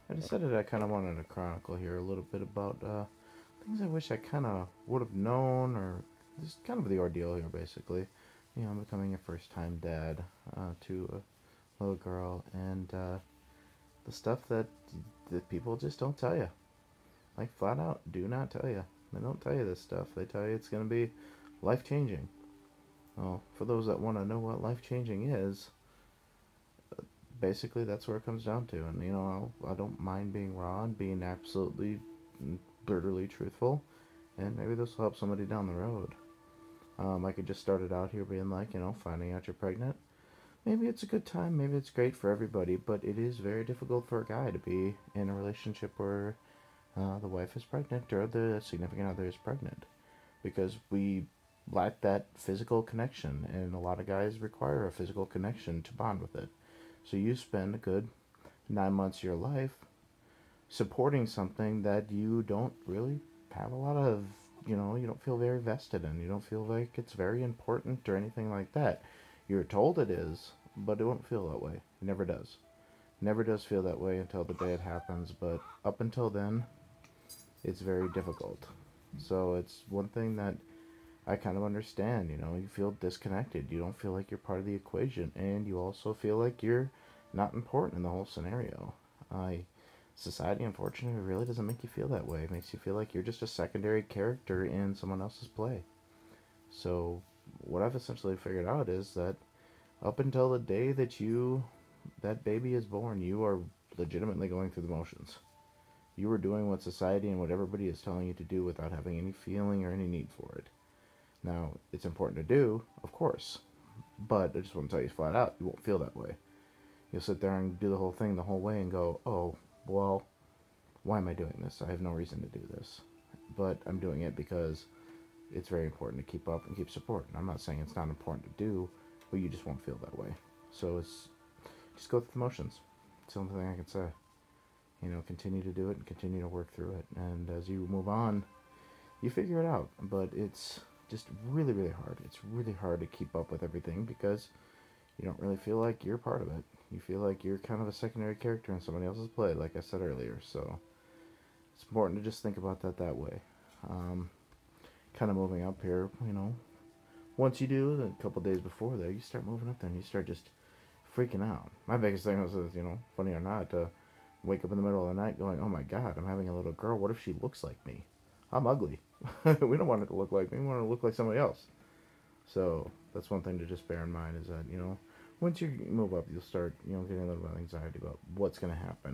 I decided I kind of wanted to chronicle here a little bit about things I wish I kind of would have known, or just kind of the ordeal here, basically. I'm becoming a first time dad to a little girl, and the stuff that people just don't tell you. Like, flat out, do not tell you. They don't tell you this stuff. They tell you it's going to be life changing. Well, for those that want to know what life changing is, basically that's where it comes down to. And I don't mind being raw and being absolutely brutally truthful, and maybe this will help somebody down the road. I could just start it out here being like, finding out you're pregnant. Maybe it's a good time, maybe it's great for everybody, but it is very difficult for a guy to be in a relationship where the wife is pregnant or the significant other is pregnant, because we lack that physical connection, and a lot of guys require a physical connection to bond with it. So you spend a good 9 months of your life supporting something that you don't really have a lot of, you don't feel very vested in. You don't feel like it's very important or anything like that. You're told it is, but it won't feel that way. It never does. Never does feel that way until the day it happens, but up until then, it's very difficult. So it's one thing that I kind of understand. You feel disconnected. You don't feel like you're part of the equation, and you also feel like you're not important in the whole scenario. I Society, unfortunately, really doesn't make you feel that way. It makes you feel like you're just a secondary character in someone else's play. So, what I've essentially figured out is that up until the day that baby is born, you are legitimately going through the motions. You are doing what society and what everybody is telling you to do without having any feeling or any need for it. Now, it's important to do, of course, but I just want to tell you flat out, you won't feel that way. You'll sit there and do the whole thing the whole way and go, oh, well, why am I doing this? I have no reason to do this. But I'm doing it because it's very important to keep up and keep supporting. I'm not saying it's not important to do, but you just won't feel that way. So it's just go through the motions. It's the only thing I can say. Continue to do it and continue to work through it. And as you move on, you figure it out. But it's just really, really hard. It's really hard to keep up with everything because you don't really feel like you're part of it. You feel like you're kind of a secondary character in somebody else's play, like I said earlier. So it's important to just think about that way. Um, Kind of moving up here, once you do, a couple days before that, you start moving up there and you start just freaking out. My biggest thing was, funny or not, to wake up in the middle of the night going, oh my god, I'm having a little girl. What if she looks like me? I'm ugly. We don't want it to look like me. We want it to look like somebody else. So that's one thing to just bear in mind is that, once you move up, you'll start, getting a little bit of anxiety about what's going to happen.